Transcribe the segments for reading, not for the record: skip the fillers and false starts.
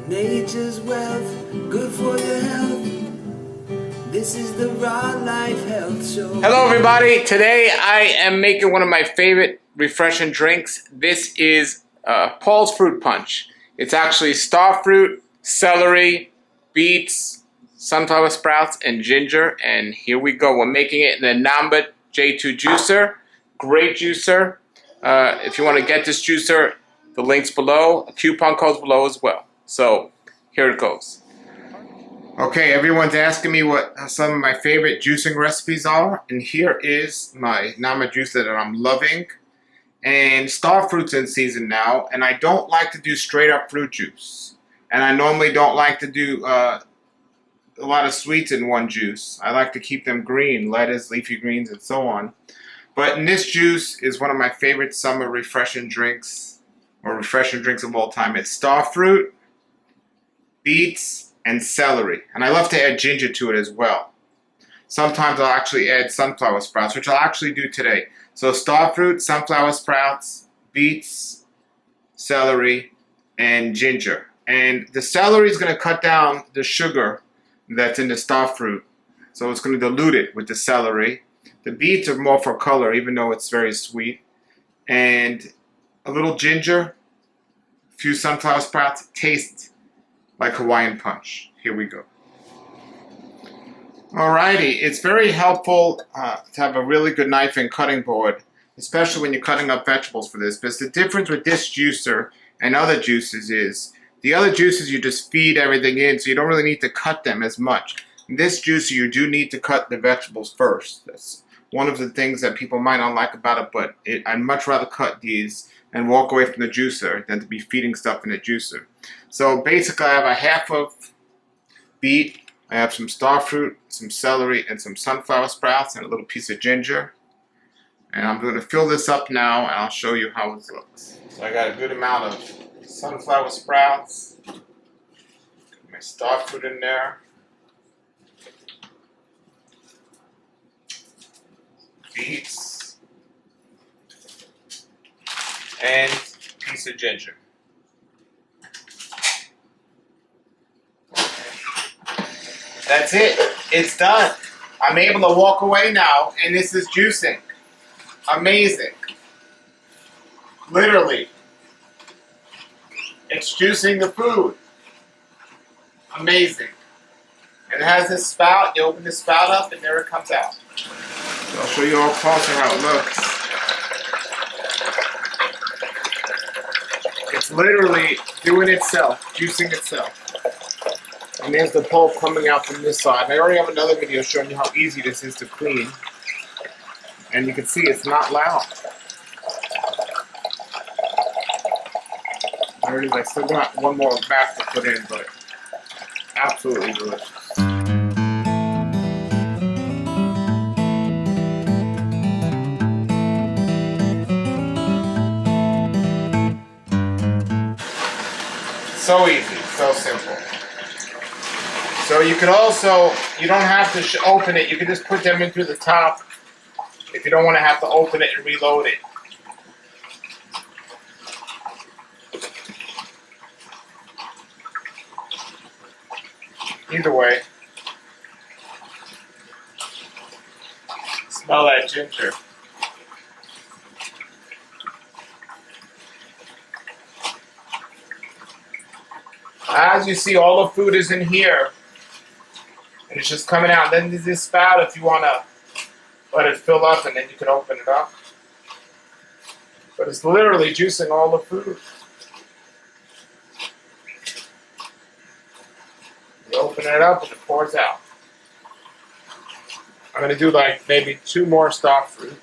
Nature's wealth, good for your health. This is the Raw Life Health Show. Hello everybody, today I am making one of my favorite refreshing drinks. This is Paul's Fruit Punch. It's actually star fruit, celery, beets, sunflower sprouts, and ginger. And here we go. We're making it in the Namba J2 juicer. Great juicer. If you want to get this juicer, the link's below. A coupon code's below as well. So here it goes. Okay, everyone's asking me what some of my favorite juicing recipes are, and here is my Namba juicer that I'm loving. And star fruit's in season now, and I don't like to do straight up fruit juice. And I normally don't like to do a lot of sweets in one juice. I like to keep them green, lettuce, leafy greens, and so on. But in this juice is one of my favorite summer refreshing drinks, or refreshing drinks of all time. It's star fruit, beets, and celery. And I love to add ginger to it as well. Sometimes I'll actually add sunflower sprouts, which I'll actually do today. So star fruit, sunflower sprouts, beets, celery, and ginger. And the celery is going to cut down the sugar that's in the star fruit. So it's going to dilute it with the celery. The beets are more for color, even though it's very sweet. And a little ginger, a few sunflower sprouts, taste like Hawaiian Punch. Here we go. Alrighty, it's very helpful to have a really good knife and cutting board, especially when you're cutting up vegetables for this. Because the difference with this juicer and other juices is, the other juices you just feed everything in, so you don't really need to cut them as much. In this juicer, you do need to cut the vegetables first. That's one of the things that people might not like about it, but I'd much rather cut these and walk away from the juicer than to be feeding stuff in the juicer. So basically I have a half of beet, I have some star fruit, some celery, and some sunflower sprouts, and a little piece of ginger. And I'm going to fill this up now, and I'll show you how it looks. So I got a good amount of sunflower sprouts, put my star fruit in there, beets, and a piece of ginger. That's it. It's done. I'm able to walk away now, and this is juicing. Amazing. Literally. It's juicing the food. Amazing. And it has this spout. You open the spout up, and there it comes out. So I'll show you all closer how it looks. It's literally doing itself, juicing itself. And there's the pulp coming out from this side. And I already have another video showing you how easy this is to clean. And you can see it's not loud. There it is. I still got one more back to put in, but absolutely delicious. So easy, so simple. So you could also, you don't have to open it, you can just put them in through the top if you don't want to have to open it and reload it. Either way. Smell that ginger. As you see, all the food is in here. And it's just coming out. Then there's this spout if you want to let it fill up, and then you can open it up. But it's literally juicing all the food. You open it up and it pours out. I'm going to do like maybe 2 more star fruit.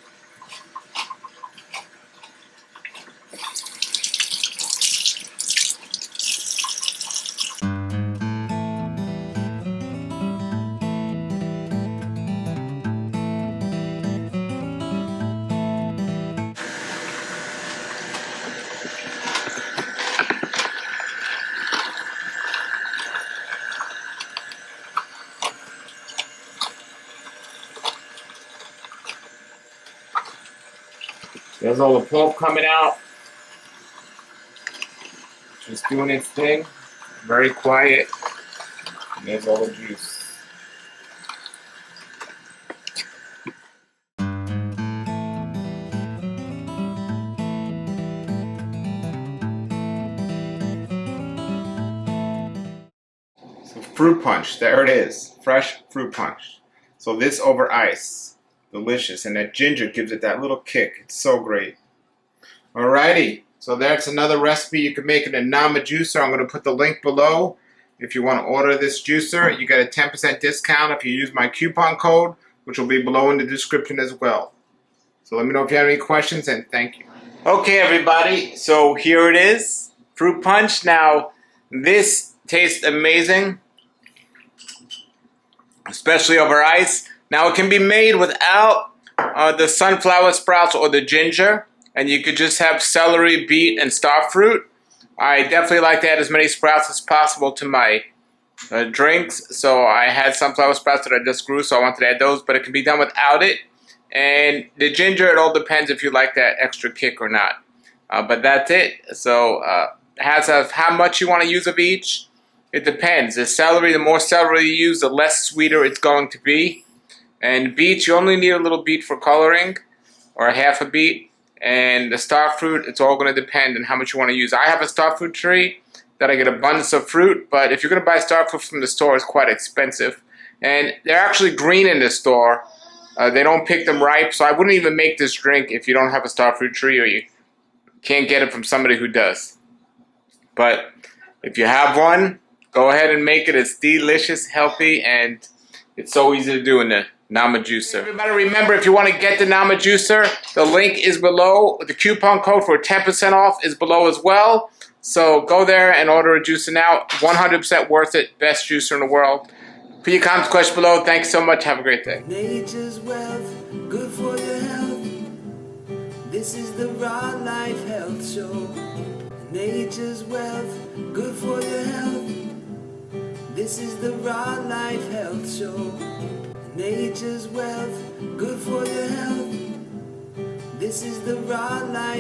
There's all the pulp coming out. Just doing its thing. very quiet. And there's all the juice. So fruit punch, there it is. Fresh fruit punch. So this over ice. Delicious. And that ginger gives it that little kick. It's so great. Alrighty. So that's another recipe you can make in a Nama juicer. I'm going to put the link below. If you want to order this juicer, you get a 10% discount if you use my coupon code, which will be below in the description as well. So let me know if you have any questions, and thank you. Okay, everybody. So here it is. Fruit punch. Now, this tastes amazing, especially over ice. Now, it can be made without the sunflower sprouts or the ginger, and you could just have celery, beet, and star fruit. I definitely like to add as many sprouts as possible to my drinks. So I had sunflower sprouts that I just grew, so I wanted to add those, but it can be done without it. And the ginger, it all depends if you like that extra kick or not. But that's it. So as of how much you want to use of each, it depends. The celery, the more celery you use, the less sweeter it's going to be. And beets, you only need a little beet for coloring, or a half a beet. And the star fruit, it's all going to depend on how much you want to use. I have a star fruit tree that I get abundance of fruit, but if you're going to buy star fruit from the store, it's quite expensive. And they're actually green in the store. They don't pick them ripe, so I wouldn't even make this drink if you don't have a star fruit tree or you can't get it from somebody who does. But if you have one, go ahead and make it. It's delicious, healthy, and it's so easy to do in the Nama juicer. Everybody remember, if you want to get the Nama juicer, the link is below. The coupon code for 10% off is below as well. So go there and order a juicer now. 100% worth it. Best juicer in the world. Put your comments, questions below. Thanks so much. Have a great day. Nature's wealth, good for your health. This is the Raw Life Health Show. Nature's wealth, good for your health. This is the Raw Life Health Show. Nature's wealth, good for your health. This is the Raw Life